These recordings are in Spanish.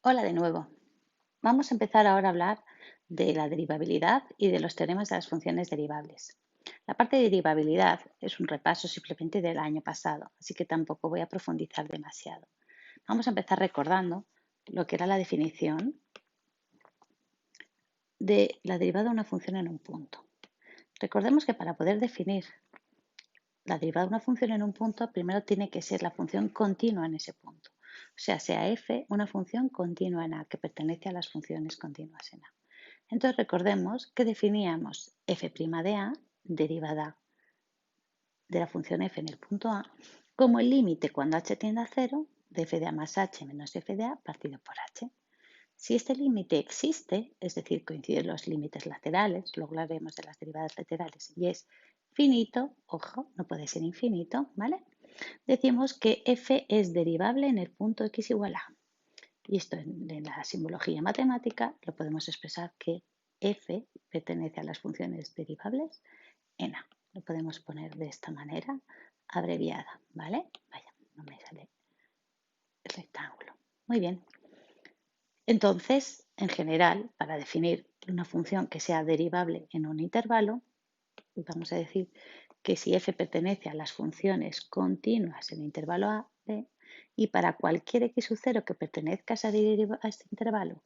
Hola de nuevo. Vamos a empezar ahora a hablar de la derivabilidad y de los teoremas de las funciones derivables. La parte de derivabilidad es un repaso simplemente del año pasado, así que tampoco voy a profundizar demasiado. Vamos a empezar recordando lo que era la definición de la derivada de una función en un punto. Recordemos que para poder definir la derivada de una función en un punto, primero tiene que ser la función continua en ese punto. O sea f una función continua en A, que pertenece a las funciones continuas en A. Entonces recordemos que definíamos f' de A, derivada de la función f en el punto A, como el límite cuando h tiende a 0 de f de A más h menos f de A partido por h. Si este límite existe, es decir, coinciden los límites laterales, luego hablaremos de las derivadas laterales, y es finito, ojo, no puede ser infinito, ¿vale? Decimos que f es derivable en el punto x igual a. Y esto en la simbología matemática lo podemos expresar que f pertenece a las funciones derivables en A. Lo podemos poner de esta manera, abreviada, ¿vale? Vaya, no me sale el rectángulo. Muy bien. Entonces, en general, para definir una función que sea derivable en un intervalo, vamos a decir que si f pertenece a las funciones continuas en el intervalo a, b, y para cualquier x sub 0 que pertenezca a este intervalo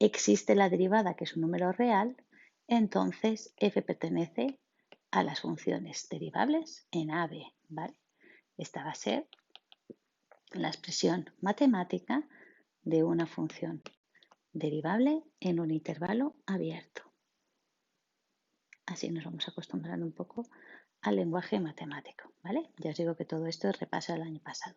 existe la derivada que es un número real, entonces f pertenece a las funciones derivables en a, b, ¿vale? Esta va a ser la expresión matemática de una función derivable en un intervalo abierto. Así nos vamos acostumbrando un poco al lenguaje matemático, ¿vale? Ya os digo que todo esto es repaso del año pasado.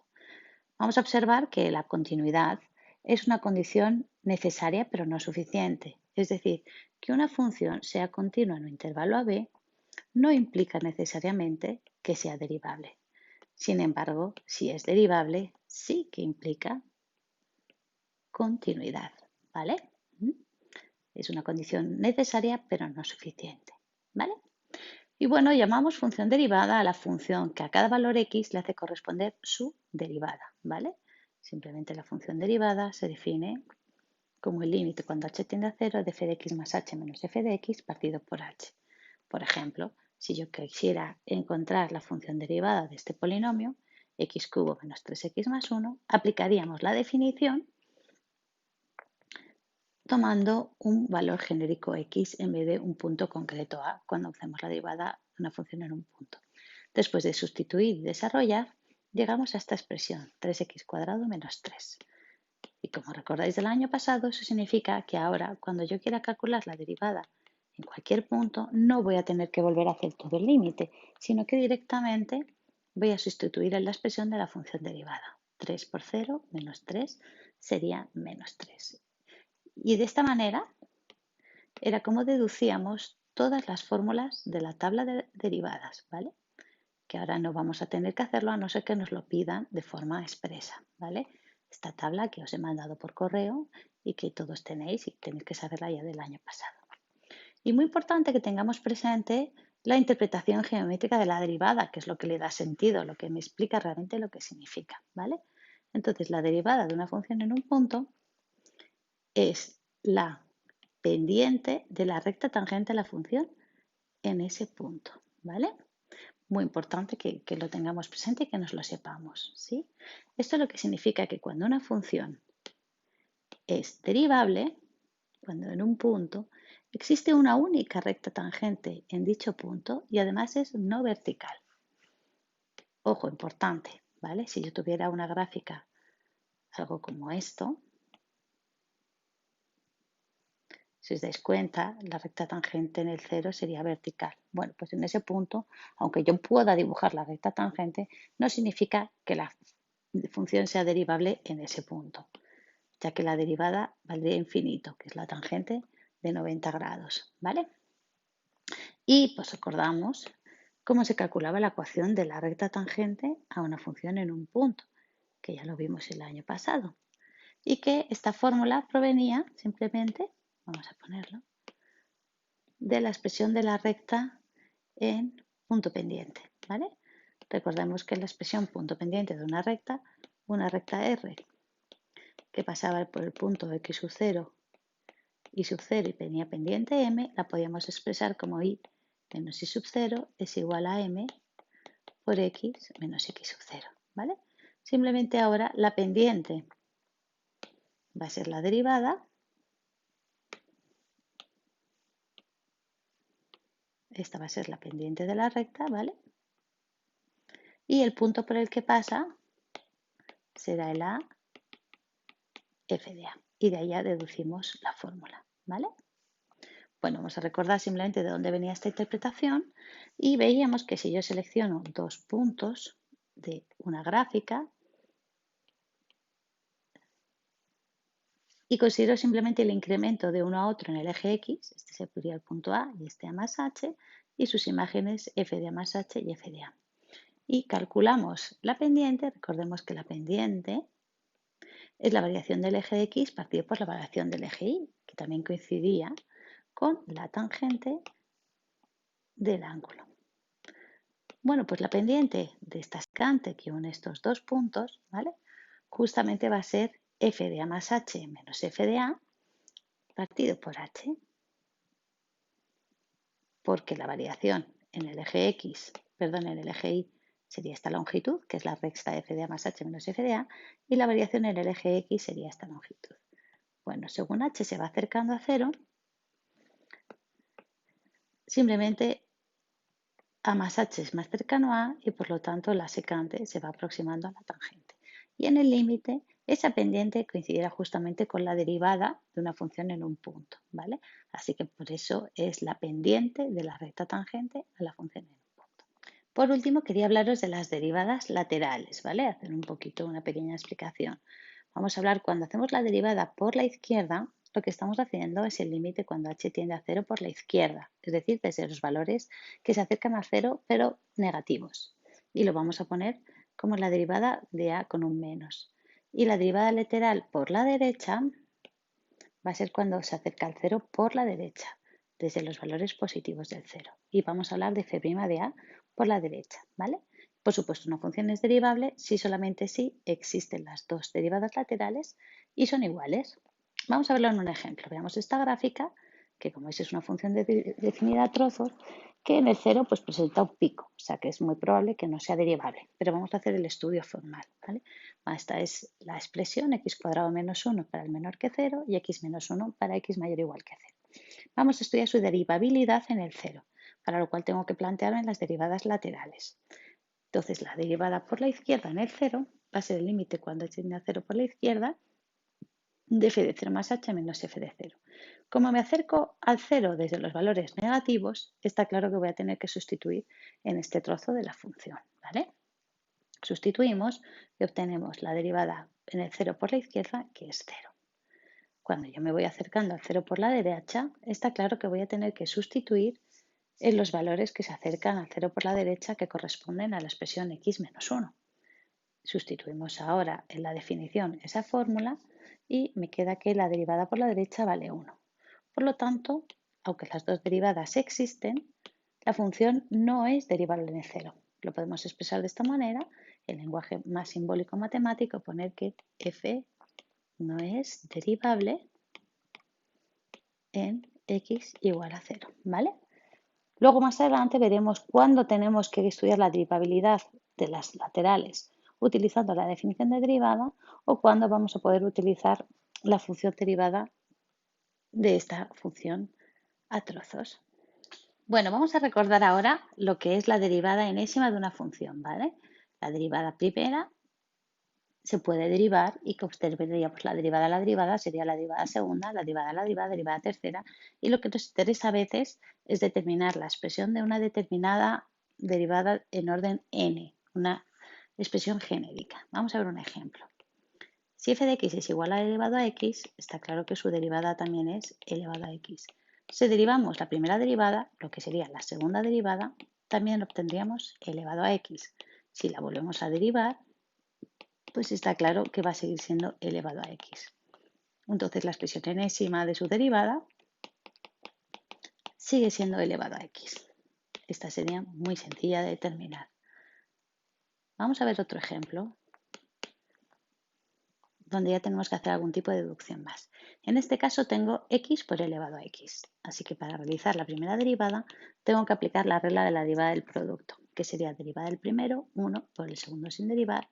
Vamos a observar que la continuidad es una condición necesaria pero no suficiente. Es decir, que una función sea continua en un intervalo a b no implica necesariamente que sea derivable. Sin embargo, si es derivable, sí que implica continuidad, ¿vale? Es una condición necesaria pero no suficiente, ¿vale? Y bueno, llamamos función derivada a la función que a cada valor x le hace corresponder su derivada, ¿vale? Simplemente la función derivada se define como el límite cuando h tiende a 0 de f de x más h menos f de x partido por h. Por ejemplo, si yo quisiera encontrar la función derivada de este polinomio, x cubo menos 3x más 1, aplicaríamos la definición tomando un valor genérico x en vez de un punto concreto a cuando hacemos la derivada de una función en un punto. Después de sustituir y desarrollar, llegamos a esta expresión, 3x cuadrado menos 3. Y como recordáis del año pasado, eso significa que ahora, cuando yo quiera calcular la derivada en cualquier punto, no voy a tener que volver a hacer todo el límite, sino que directamente voy a sustituir en la expresión de la función derivada. 3 por 0 menos 3 sería menos 3. Y de esta manera era como deducíamos todas las fórmulas de la tabla de derivadas, ¿vale? Que ahora no vamos a tener que hacerlo a no ser que nos lo pidan de forma expresa, ¿vale? Esta tabla que os he mandado por correo y que todos tenéis y tenéis que saberla ya del año pasado. Y muy importante que tengamos presente la interpretación geométrica de la derivada, que es lo que le da sentido, lo que me explica realmente lo que significa, ¿vale? Entonces, la derivada de una función en un punto es la pendiente de la recta tangente a la función en ese punto, ¿vale? Muy importante que lo tengamos presente y que nos lo sepamos, ¿sí? Esto es lo que significa que cuando una función es derivable, cuando en un punto existe una única recta tangente en dicho punto y además es no vertical. Ojo, importante, ¿vale? Si yo tuviera una gráfica, algo como esto, si os dais cuenta, la recta tangente en el cero sería vertical. Bueno, pues en ese punto, aunque yo pueda dibujar la recta tangente, no significa que la función sea derivable en ese punto, ya que la derivada valdría infinito, que es la tangente de 90 grados, ¿vale? Y pues recordamos cómo se calculaba la ecuación de la recta tangente a una función en un punto, que ya lo vimos el año pasado, y que esta fórmula provenía simplemente, vamos a ponerlo, de la expresión de la recta en punto pendiente, ¿vale? Recordemos que la expresión punto pendiente de una recta R que pasaba por el punto x sub 0 y sub 0 y tenía pendiente m, la podíamos expresar como y menos y sub 0 es igual a m por x menos x sub 0, ¿vale? Simplemente ahora la pendiente va a ser la derivada. Esta va a ser la pendiente de la recta, ¿vale? Y el punto por el que pasa será el a f de a. Y de ahí ya deducimos la fórmula, ¿vale? Bueno, vamos a recordar simplemente de dónde venía esta interpretación y veíamos que si yo selecciono dos puntos de una gráfica y considero simplemente el incremento de uno a otro en el eje X, este sería el punto A y este A más H, y sus imágenes f de A más H y f de A. Y calculamos la pendiente, recordemos que la pendiente es la variación del eje X partido por la variación del eje Y, que también coincidía con la tangente del ángulo. Bueno, pues la pendiente de esta secante que une estos dos puntos, ¿vale? Justamente va a ser f de A más H menos f de A partido por H, porque la variación en el eje X, perdón, en el eje Y sería esta longitud, que es la recta f de A más H menos f de A, y la variación en el eje X sería esta longitud. Bueno, según H se va acercando a 0, simplemente A más H es más cercano a y por lo tanto la secante se va aproximando a la tangente. Y en el límite, esa pendiente coincidirá justamente con la derivada de una función en un punto, ¿vale? Así que por eso es la pendiente de la recta tangente a la función en un punto. Por último, quería hablaros de las derivadas laterales, ¿vale? Hacer un poquito una pequeña explicación. Vamos a hablar cuando hacemos la derivada por la izquierda, lo que estamos haciendo es el límite cuando h tiende a 0 por la izquierda, es decir, desde los valores que se acercan a 0 pero negativos. Y lo vamos a poner como la derivada de a con un menos. Y la derivada lateral por la derecha va a ser cuando se acerca al 0 por la derecha, desde los valores positivos del 0. Y vamos a hablar de f' de a por la derecha, ¿vale? Por supuesto, una función es derivable si solamente si existen las dos derivadas laterales y son iguales. Vamos a verlo en un ejemplo. Veamos esta gráfica, que como veis es una función definida a trozos, que en el 0 pues, presenta un pico, o sea que es muy probable que no sea derivable. Pero vamos a hacer el estudio formal, ¿vale? Esta es la expresión x cuadrado menos 1 para el menor que 0 y x menos 1 para x mayor o igual que 0. Vamos a estudiar su derivabilidad en el 0, para lo cual tengo que plantearme las derivadas laterales. Entonces, la derivada por la izquierda en el 0 va a ser el límite cuando h tiende a 0 por la izquierda de f de 0 más h menos f de 0. Como me acerco al 0 desde los valores negativos, está claro que voy a tener que sustituir en este trozo de la función, ¿vale? Sustituimos y obtenemos la derivada en el 0 por la izquierda, que es 0. Cuando yo me voy acercando al 0 por la derecha, está claro que voy a tener que sustituir en los valores que se acercan al 0 por la derecha que corresponden a la expresión x menos 1. Sustituimos ahora en la definición esa fórmula y me queda que la derivada por la derecha vale 1. Por lo tanto, aunque las dos derivadas existen, la función no es derivable en el 0. Lo podemos expresar de esta manera, en lenguaje más simbólico matemático, poner que f no es derivable en x igual a 0, ¿vale? Luego más adelante veremos cuándo tenemos que estudiar la derivabilidad de las laterales utilizando la definición de derivada o cuándo vamos a poder utilizar la función derivada de esta función a trozos. Bueno, vamos a recordar ahora lo que es la derivada enésima de una función, ¿vale? La derivada primera se puede derivar y que obtendríamos la derivada sería la derivada segunda, la derivada tercera. Y lo que nos interesa a veces es determinar la expresión de una determinada derivada en orden n, una expresión genérica. Vamos a ver un ejemplo. Si f de x es igual a elevado a x, está claro que su derivada también es elevado a x. Si derivamos la primera derivada, lo que sería la segunda derivada, también obtendríamos elevado a x. Si la volvemos a derivar, pues está claro que va a seguir siendo elevado a x. Entonces la expresión enésima de su derivada sigue siendo elevado a x. Esta sería muy sencilla de determinar. Vamos a ver otro ejemplo donde ya tenemos que hacer algún tipo de deducción más. En este caso tengo x por elevado a x. Así que para realizar la primera derivada tengo que aplicar la regla de la derivada del producto, que sería derivada del primero, 1 por el segundo sin derivar,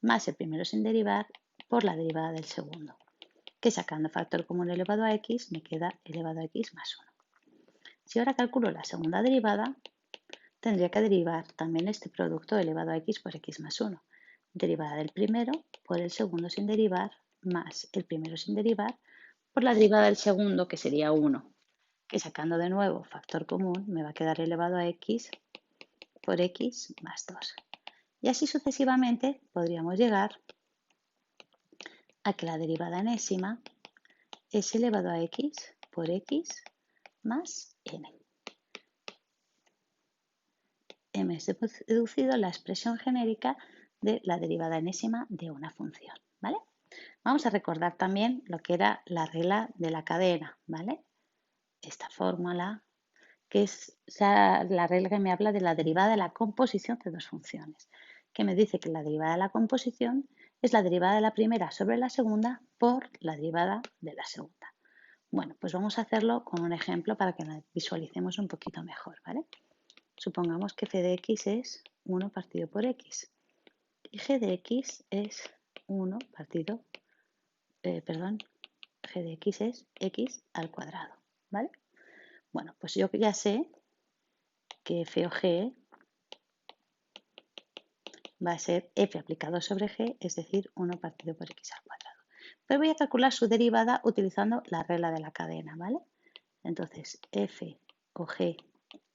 más el primero sin derivar por la derivada del segundo, que sacando factor común elevado a x me queda elevado a x más 1. Si ahora calculo la segunda derivada, tendría que derivar también este producto elevado a x por x más 1. Derivada del primero por el segundo sin derivar más el primero sin derivar por la derivada del segundo, que sería 1, que sacando de nuevo factor común me va a quedar elevado a x por x más 2. Y así sucesivamente podríamos llegar a que la derivada enésima es elevado a x por x más n. Hemos deducido la expresión genérica de la derivada enésima de una función, ¿vale? Vamos a recordar también lo que era la regla de la cadena, ¿vale? Esta fórmula, que es la regla que me habla de la derivada de la composición de dos funciones, que me dice que la derivada de la composición es la derivada de la primera sobre la segunda por la derivada de la segunda. Bueno, pues vamos a hacerlo con un ejemplo para que la visualicemos un poquito mejor, ¿vale? Supongamos que f de x es 1 partido por x y g de x es 1 partido, g de x es x al cuadrado, ¿vale? Bueno, pues yo ya sé que f o g va a ser f aplicado sobre g, es decir, 1 partido por x al cuadrado. Pero voy a calcular su derivada utilizando la regla de la cadena, ¿vale? Entonces, f o g'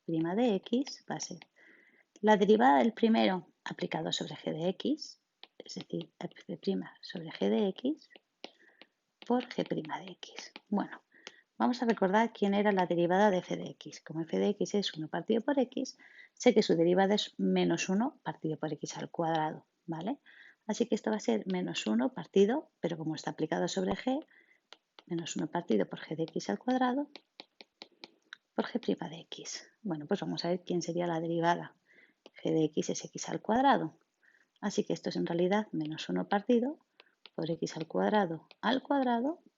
de x va a ser la derivada del primero aplicado sobre g de x, es decir, f' sobre g de x por g' de x. Bueno, vamos a recordar quién era la derivada de f de x. Como f de x es 1 partido por x, sé que su derivada es menos 1 partido por x al cuadrado, ¿vale? Así que esto va a ser menos 1 partido, pero como está aplicado sobre g, menos 1 partido por g de x al cuadrado por g' de x. Bueno, pues vamos a ver quién sería la derivada. G de x es x al cuadrado. Así que esto es en realidad menos 1 partido por x al cuadrado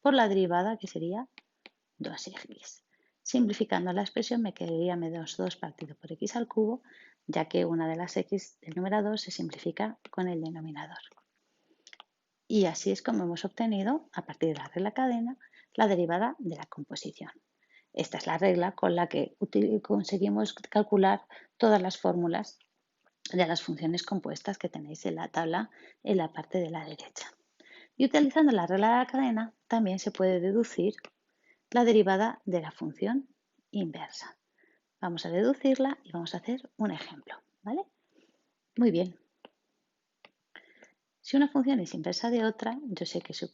por la derivada que sería 2x. Simplificando la expresión me quedaría menos 2 partido por x al cubo, ya que una de las x del numerador se simplifica con el denominador. Y así es como hemos obtenido, a partir de la regla cadena, la derivada de la composición. Esta es la regla con la que conseguimos calcular todas las fórmulas de las funciones compuestas que tenéis en la tabla en la parte de la derecha. Y utilizando la regla de la cadena también se puede deducir la derivada de la función inversa. Vamos a deducirla y vamos a hacer un ejemplo, ¿vale? Muy bien. Si una función es inversa de otra, yo sé que su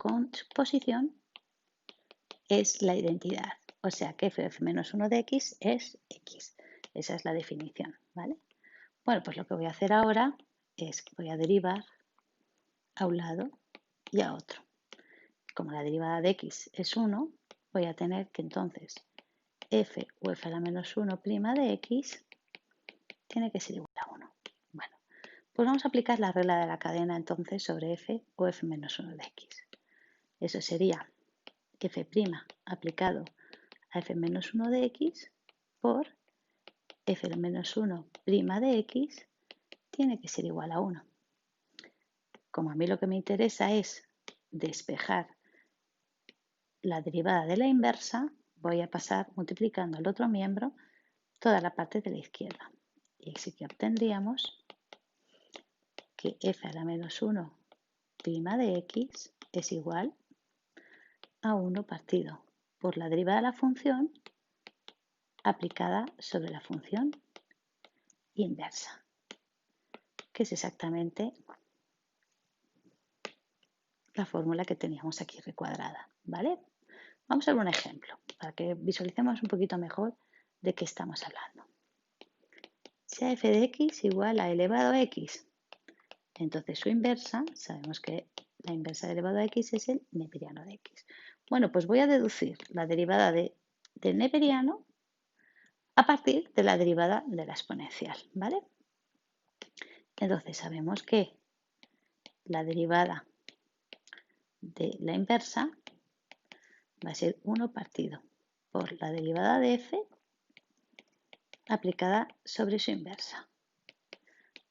posición es la identidad. O sea que f menos 1 de x es x. Esa es la definición, ¿vale? Bueno, pues lo que voy a hacer ahora es que voy a derivar a un lado y a otro. Como la derivada de x es 1, voy a tener que entonces f o f a la menos 1' de x tiene que ser igual a 1. Bueno, pues vamos a aplicar la regla de la cadena entonces sobre f o f menos 1 de x. Eso sería f' aplicado a f menos 1 de x por f menos 1' de x tiene que ser igual a 1. Como a mí lo que me interesa es despejar la derivada de la inversa, voy a pasar multiplicando al otro miembro toda la parte de la izquierda. Y así que obtendríamos que f a la menos 1' de x es igual a 1 partido por la derivada de la función aplicada sobre la función inversa, que es exactamente la fórmula que teníamos aquí recuadrada, ¿vale? Vamos a ver un ejemplo para que visualicemos un poquito mejor de qué estamos hablando. Si a f de x igual a elevado a x, entonces su inversa, sabemos que la inversa de elevado a x es el neperiano de x. Bueno, pues voy a deducir la derivada del neperiano a partir de la derivada de la exponencial, ¿vale? Entonces sabemos que la derivada de la inversa va a ser 1 partido por la derivada de f aplicada sobre su inversa.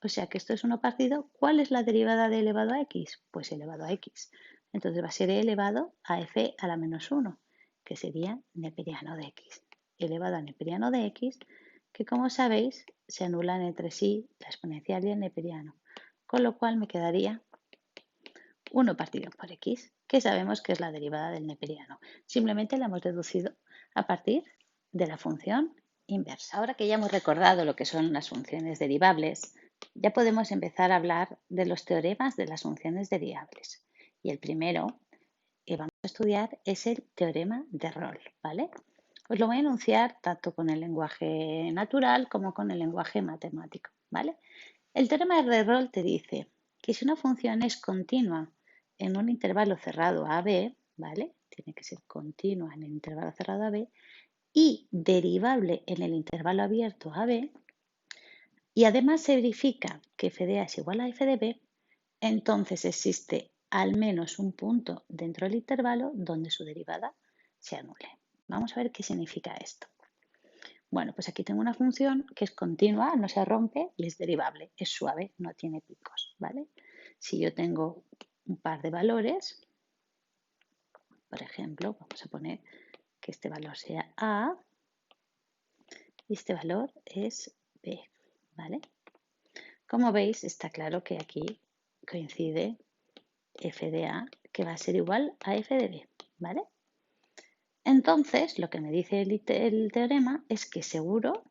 O sea que esto es 1 partido. ¿Cuál es la derivada de elevado a x? Pues elevado a x. Entonces va a ser elevado a f a la menos 1, que sería neperiano de x. Elevado a neperiano de x, que como sabéis se anulan entre sí la exponencial y el neperiano. Con lo cual me quedaría 1 partido por x, que sabemos que es la derivada del neperiano. Simplemente la hemos deducido a partir de la función inversa. Ahora que ya hemos recordado lo que son las funciones derivables, ya podemos empezar a hablar de los teoremas de las funciones derivables. Y el primero que vamos a estudiar es el teorema de Rolle, ¿vale? Os lo voy a enunciar tanto con el lenguaje natural como con el lenguaje matemático, ¿vale? El teorema de Rolle te dice que si una función es continua en un intervalo cerrado a b, ¿vale? Tiene que ser continua en el intervalo cerrado a b y derivable en el intervalo abierto a b, y además se verifica que f de a es igual a f de b, entonces existe al menos un punto dentro del intervalo donde su derivada se anule. Vamos a ver qué significa esto. Bueno, pues aquí tengo una función que es continua, no se rompe y es derivable, es suave, no tiene picos, ¿vale? Si yo tengo un par de valores, por ejemplo, vamos a poner que este valor sea A y este valor es B, ¿vale? Como veis, está claro que aquí coincide f de A, que va a ser igual a f de B, ¿vale? Entonces, lo que me dice el teorema es que seguro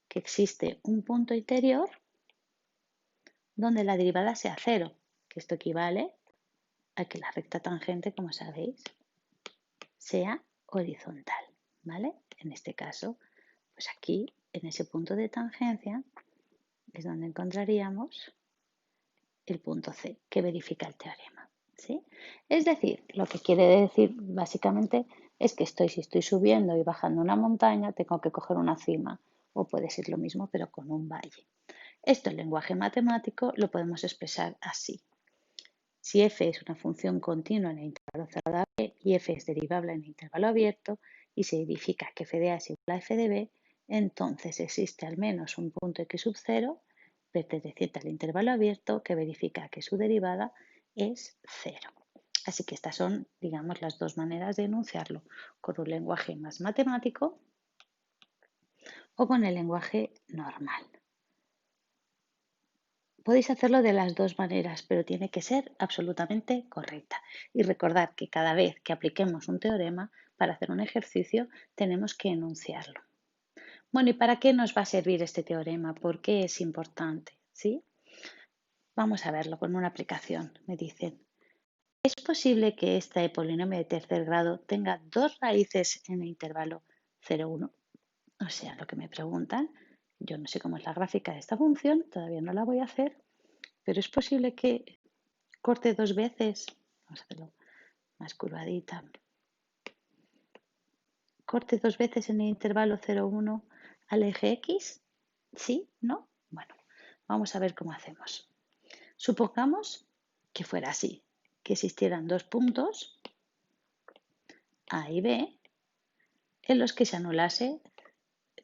que existe un punto interior donde la derivada sea cero, que esto equivale a que la recta tangente, como sabéis, sea horizontal, ¿vale? En este caso, pues aquí, en ese punto de tangencia, es donde encontraríamos el punto C, que verifica el teorema, ¿sí? Es decir, lo que quiere decir básicamente es que si estoy subiendo y bajando una montaña, tengo que coger una cima, o puede ser lo mismo, pero con un valle. Esto en lenguaje matemático lo podemos expresar así. Si f es una función continua en el intervalo cerrado a b y f es derivable en el intervalo abierto y se verifica que f de a es igual a f de b, entonces existe al menos un punto x sub 0 perteneciente al intervalo abierto que verifica que su derivada es 0. Así que estas son, digamos, las dos maneras de enunciarlo, con un lenguaje más matemático o con el lenguaje normal. Podéis hacerlo de las dos maneras, pero tiene que ser absolutamente correcta. Y recordad que cada vez que apliquemos un teorema para hacer un ejercicio tenemos que enunciarlo. Bueno, ¿y para qué nos va a servir este teorema? ¿Por qué es importante? ¿Sí? Vamos a verlo con una aplicación. Me dicen, ¿es posible que este polinomio de tercer grado tenga dos raíces en el intervalo 0, 1? O sea, lo que me preguntan, yo no sé cómo es la gráfica de esta función, todavía no la voy a hacer, pero es posible que corte dos veces, vamos a hacerlo más curvadita, corte dos veces en el intervalo 0, 1 al eje X, ¿sí? ¿No? Bueno, vamos a ver cómo hacemos. Supongamos que fuera así, que existieran dos puntos, A y B, en los que se anulase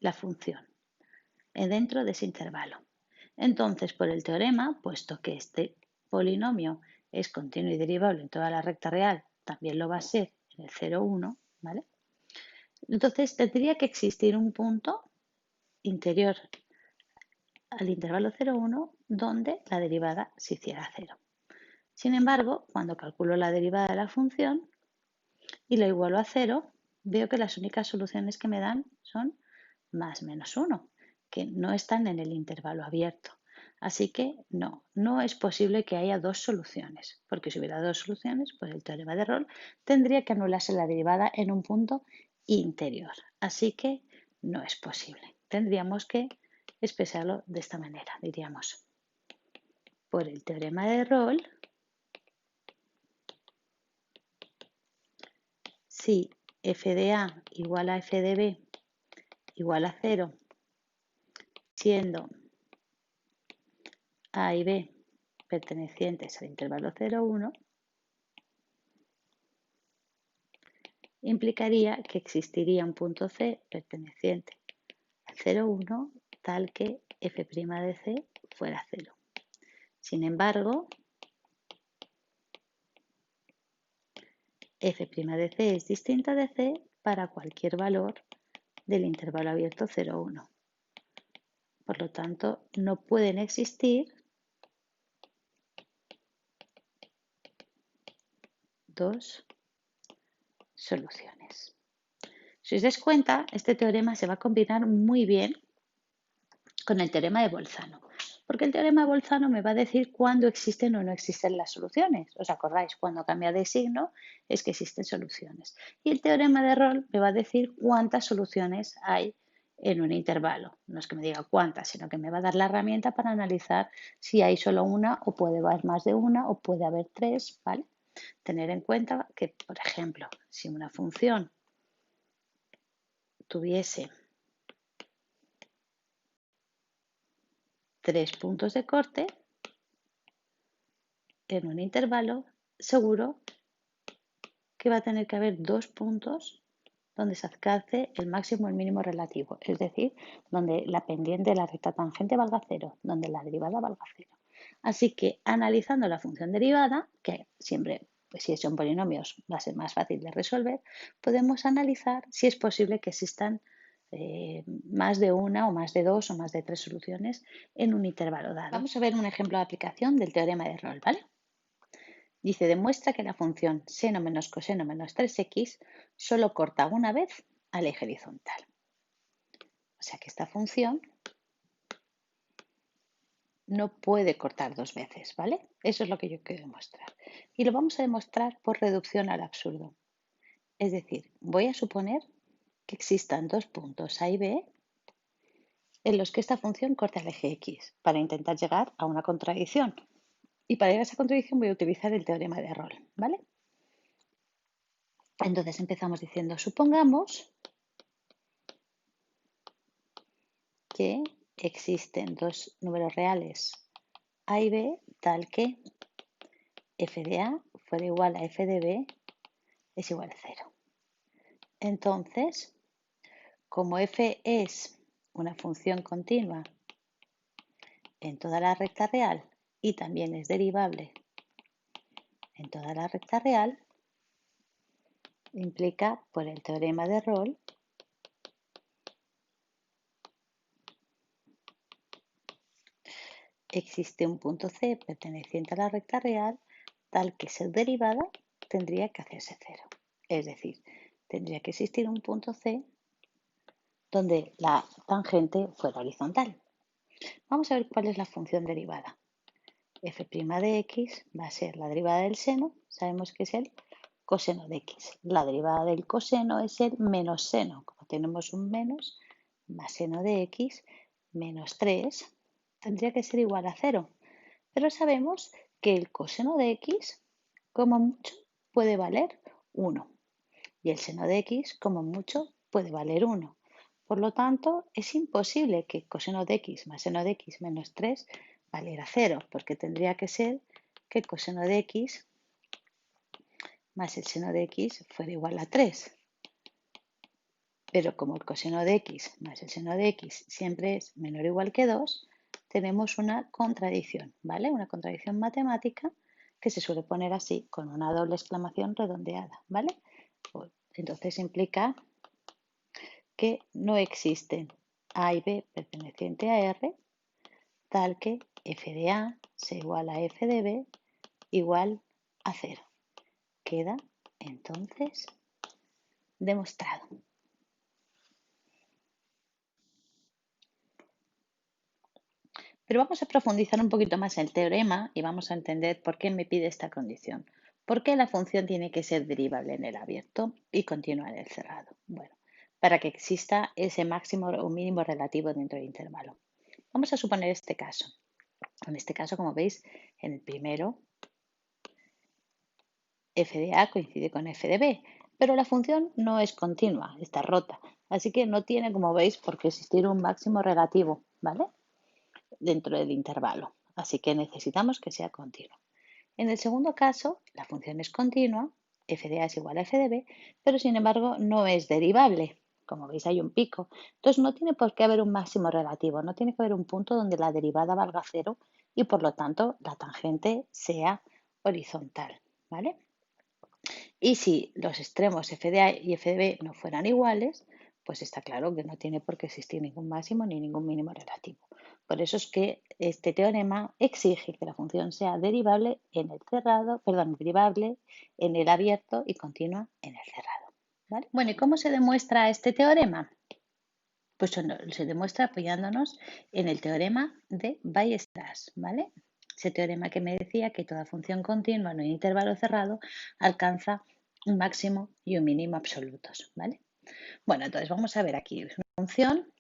la función dentro de ese intervalo. Entonces, por el teorema, puesto que este polinomio es continuo y derivable en toda la recta real, también lo va a ser en el 0, 1, ¿vale? Entonces, tendría que existir un punto interior al intervalo 0, 1 donde la derivada se hiciera 0. Sin embargo, cuando calculo la derivada de la función y la igualo a 0, veo que las únicas soluciones que me dan son más menos 1, que no están en el intervalo abierto. Así que no es posible que haya dos soluciones, porque si hubiera dos soluciones, pues el teorema de Rolle tendría que anularse la derivada en un punto interior. Así que no es posible. Tendríamos que expresarlo de esta manera. Diríamos, por el teorema de Rolle, si f de a igual a f de b igual a 0, siendo a y b pertenecientes al intervalo 0, 1, implicaría que existiría un punto C perteneciente al 0,1 tal que f' de C fuera 0. Sin embargo, f' de C es distinta de C para cualquier valor del intervalo abierto 0,1. Por lo tanto, no pueden existir dos soluciones. Si os dais cuenta, este teorema se va a combinar muy bien con el teorema de Bolzano, porque el teorema de Bolzano me va a decir cuándo existen o no existen las soluciones. ¿Os acordáis? Cuando cambia de signo es que existen soluciones. Y el teorema de Rolle me va a decir cuántas soluciones hay en un intervalo. No es que me diga cuántas, sino que me va a dar la herramienta para analizar si hay solo una o puede haber más de una o puede haber tres, ¿vale? Tener en cuenta que, por ejemplo, si una función tuviese 3 puntos de corte en un intervalo, seguro que va a tener que haber 2 puntos donde se alcance el máximo o el mínimo relativo, es decir, donde la pendiente de la recta tangente valga 0, donde la derivada valga 0. Así que analizando la función derivada, que siempre, pues si son polinomios, va a ser más fácil de resolver, podemos analizar si es posible que existan más de una o más de dos o más de tres soluciones en un intervalo dado. Vamos a ver un ejemplo de aplicación del teorema de Rolle, ¿vale? Dice, demuestra que la función seno menos coseno menos 3x solo corta una vez al eje horizontal. O sea que esta función no puede cortar dos veces, ¿vale? Eso es lo que yo quiero demostrar. Y lo vamos a demostrar por reducción al absurdo. Es decir, voy a suponer que existan dos puntos A y B en los que esta función corta el eje X para intentar llegar a una contradicción. Y para llegar a esa contradicción voy a utilizar el teorema de Rolle, ¿vale? Entonces empezamos diciendo, supongamos que existen dos números reales A y B tal que f de A fuera igual a f de B es igual a 0. Entonces, como f es una función continua en toda la recta real y también es derivable en toda la recta real, implica por el teorema de Rolle existe un punto C perteneciente a la recta real tal que ser derivada tendría que hacerse 0. Es decir, tendría que existir un punto C donde la tangente fuera horizontal. Vamos a ver cuál es la función derivada. F' de x va a ser la derivada del seno, sabemos que es el coseno de x. La derivada del coseno es el menos seno. Como tenemos un menos, más seno de x menos 3 tendría que ser igual a 0. Pero sabemos que el coseno de x, como mucho, puede valer 1. Y el seno de x, como mucho, puede valer 1. Por lo tanto, es imposible que coseno de x más seno de x menos 3 valiera 0, porque tendría que ser que el coseno de x más el seno de x fuera igual a 3. Pero como el coseno de x más el seno de x siempre es menor o igual que 2, tenemos una contradicción, ¿vale? Una contradicción matemática que se suele poner así, con una doble exclamación redondeada, ¿vale? Entonces implica que no existen A y B perteneciente a R, tal que f de A sea igual a f de B igual a 0. Queda entonces demostrado. Pero vamos a profundizar un poquito más en el teorema y vamos a entender por qué me pide esta condición. ¿Por qué la función tiene que ser derivable en el abierto y continua en el cerrado? Bueno, para que exista ese máximo o mínimo relativo dentro del intervalo. Vamos a suponer este caso. En este caso, como veis, en el primero, f de A coincide con f de B, pero la función no es continua, está rota. Así que no tiene, como veis, por qué existir un máximo relativo, ¿vale? Dentro del intervalo. Así que necesitamos que sea continuo. En el segundo caso, la función es continua, f de A es igual a f de B, pero sin embargo no es derivable. Como veis hay un pico. Entonces no tiene por qué haber un máximo relativo, no tiene que haber un punto donde la derivada valga cero y por lo tanto la tangente sea horizontal, ¿vale? Y si los extremos f de A y f de B no fueran iguales, pues está claro que no tiene por qué existir ningún máximo ni ningún mínimo relativo. Por eso es que este teorema exige que la función sea derivable en el cerrado, perdón, derivable en el abierto y continua en el cerrado. ¿Vale? Bueno, ¿y cómo se demuestra este teorema? Pues se demuestra apoyándonos en el teorema de Weierstrass, ¿vale? Ese teorema que me decía que toda función continua en un intervalo cerrado alcanza un máximo y un mínimo absolutos, ¿vale? Bueno, entonces vamos a ver aquí, es una función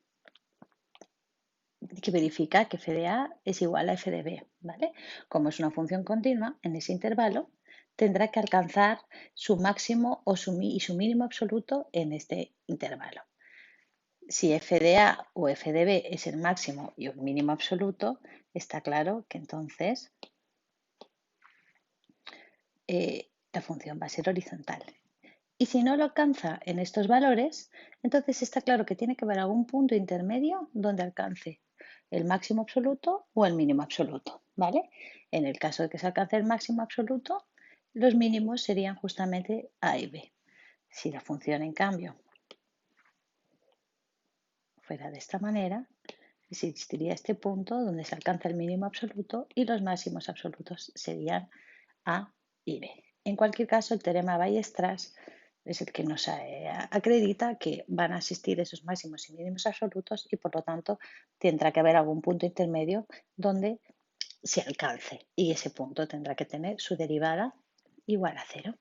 que verifica que f de A es igual a f de B, ¿vale? Como es una función continua, en ese intervalo tendrá que alcanzar su máximo y su mínimo absoluto en este intervalo. Si f de A o f de B es el máximo y un mínimo absoluto, está claro que entonces la función va a ser horizontal. Y si no lo alcanza en estos valores, entonces está claro que tiene que haber algún punto intermedio donde alcance el máximo absoluto o el mínimo absoluto, ¿vale? En el caso de que se alcance el máximo absoluto, los mínimos serían justamente A y B. Si la función, en cambio, fuera de esta manera, existiría este punto donde se alcanza el mínimo absoluto y los máximos absolutos serían A y B. En cualquier caso, el teorema Weierstrass es el que nos acredita que van a existir esos máximos y mínimos absolutos y por lo tanto tendrá que haber algún punto intermedio donde se alcance y ese punto tendrá que tener su derivada igual a cero.